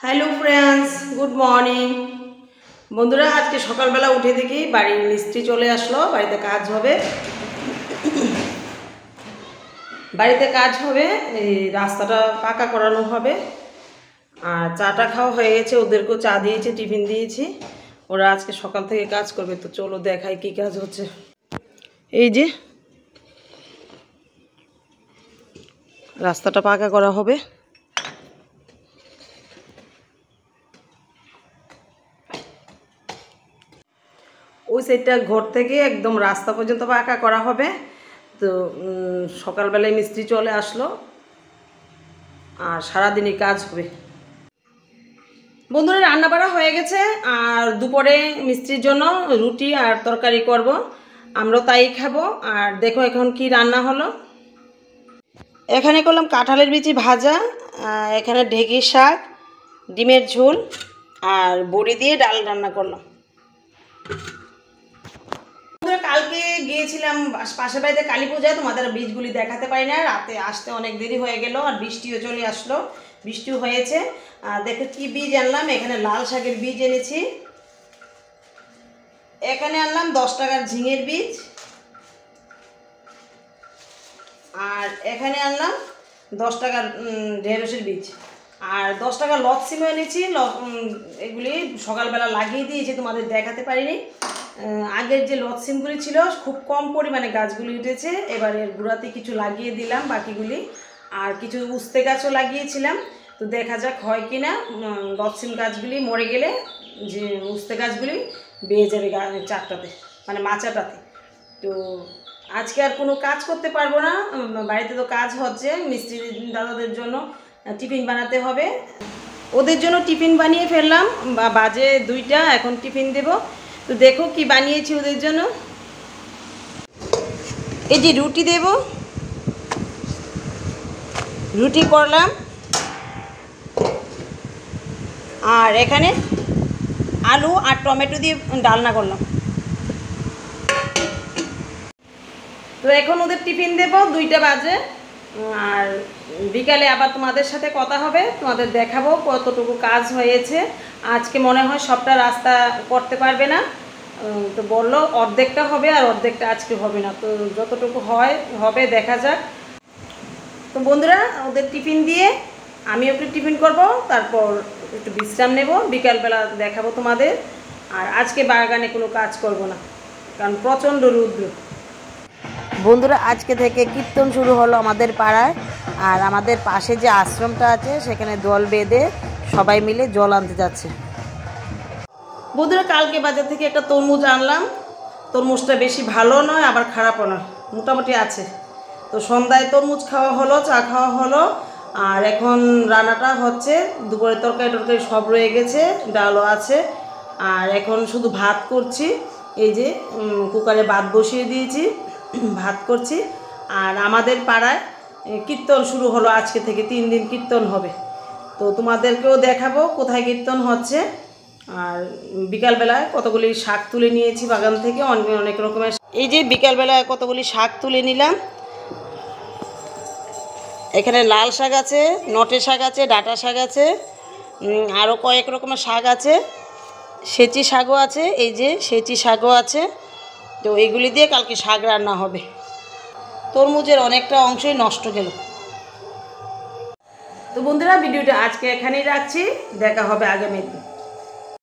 Hello friends, good morning. বন্ধুরা, আজকে সকালবেলা উঠে দেখি বাড়ির মিস্ত্রি চলে আসলো। বাড়িতে কাজ হবে, এই রাস্তাটা পাকা করানো হবে। আর চাটা খাওয়া হয়ে গেছে, ওদেরকেও চা দিয়েছি, টিফিন দিয়েছি। ওরা আজকে সকাল থেকে কাজ করবে, তো চলো দেখাই কি কাজ হচ্ছে। এই যে রাস্তাটা পাকা করা হবে। ওই সাইডটা ঘর থেকে একদম রাস্তা পর্যন্ত পাকা করা হবে। তো সকালবেলায় মিস্ত্রি চলে আসলো, আর সারাদিনই কাজ হবে। বন্ধুরা, রান্না বাড়া হয়ে গেছে, আর দুপুরে মিস্ত্রির জন্য রুটি আর তরকারি করব, আমরাও তাই খাবো। আর দেখো এখন কি রান্না হলো। এখানে করলাম কাঁঠালের বিচি ভাজা, এখানে ঢেঁকির শাক, ডিমের ঝোল আর বড়ি দিয়ে ডাল রান্না করলাম। কালকে গিয়েছিলাম পাশের বাড়িতে কালী পূজায়, তোমাদের বীজগুলি দেখাতে পারি না, রাতে আসতে অনেক দেরি হয়ে গেল, আর বৃষ্টিও চলে আসলো, বৃষ্টিও হয়েছে। দেখো কি বীজ আনলাম। এখানে লাল শাকের বীজ এনেছি, এখানে আনলাম 10 টাকার ঝিঙের বীজ, আর এখানে আনলাম 10 টাকার ঢেঁড়সের বীজ, আর 10 টাকা লতসিমও এনেছি। এগুলি সকালবেলা লাগিয়ে দিয়েছি, তোমাদের দেখাতে পারিনি। আগের যে লতসিমগুলি ছিল খুব কম পরিমাণে গাছগুলি উঠেছে, এবার এর গুঁড়াতে কিছু লাগিয়ে দিলাম বাকিগুলি। আর কিছু উস্তে গাছও লাগিয়েছিলাম, তো দেখা যাক হয় কি না। লতসিম গাছগুলি মরে গেলে যে উস্তে গাছগুলি বেয়ে যাবে চারটাতে, মানে মাচাটাতে। তো আজকে আর কোনো কাজ করতে পারবো না, বাড়িতে তো কাজ হচ্ছে। মিস্ত্রি দাদাদের জন্য টিফিন বানাতে হবে, ওদের জন্য টিফিন বানিয়ে ফেললাম। বাজে 2টা, এখন টিফিন দেব। তো দেখো কি বানিয়েছি ওদের জন্য। এই যে রুটি দেব, রুটি করলাম, আর এখানে আলু আর টমেটো দিয়ে ডালনা করলাম। তো এখন ওদের টিফিন দেব, 2টা বাজে। আর বিকালে আবার তোমাদের সাথে কথা হবে, তোমাদের দেখাবো কতটুকু কাজ হয়েছে। আজকে মনে হয় সবটা রাস্তা করতে পারবে না, তো বললো অর্ধেকটা হবে আর অর্ধেকটা আজকে হবে না। তো যতটুকু হবে দেখা যাক। তো বন্ধুরা, ওদের টিফিন দিয়ে আমিও একটু টিফিন করব, তারপর একটু বিশ্রাম নেব, বিকালবেলা দেখাবো তোমাদের। আর আজকে বাগানে কোনো কাজ করব না, কারণ প্রচণ্ড রৌদ্র। বন্ধুরা, আজকে থেকে কীর্তন শুরু হলো আমাদের পাড়ায়। আর আমাদের পাশে যে আশ্রমটা আছে সেখানে দল বেঁধে সবাই মিলে জল আনতে যাচ্ছে। বন্ধুরা, কালকে বাজার থেকে একটা তরমুজ আনলাম। তরমুজটা বেশি ভালো নয়, আবার খারাপও নয়, মোটামুটি আছে। তো সন্ধ্যায় তরমুজ খাওয়া হলো, চা খাওয়া হলো। আর এখন রান্নাটা হচ্ছে, দুপুরের তরকারি সব রয়ে গেছে, ডালও আছে। আর এখন শুধু ভাত করছি। এই যে কুকারে ভাত বসিয়ে দিয়েছি, ভাত করছি। আর আমাদের পাড়ায় কীর্তন শুরু হলো, আজকে থেকে 3 দিন কীর্তন হবে। তো তোমাদেরকেও দেখাবো কোথায় কীর্তন হচ্ছে। আর বিকালবেলায় কতগুলি শাক তুলে নিয়েছি বাগান থেকে, অনেক রকমের। এই যে বিকালবেলায় কতগুলি শাক তুলে নিলাম। এখানে লাল শাক আছে, নটে শাক আছে, ডাঁটা শাক আছে, আরও কয়েক রকমের শাক আছে, সেচি শাকও আছে। এই যে সেচি শাকও আছে। তো এগুলি দিয়ে কালকে শাক রান্না হবে। তরমুজের অনেকটা অংশই নষ্ট গেল। তো বন্ধুরা, ভিডিওটা আজকে এখানেই রাখছি, দেখা হবে আগামী দিন।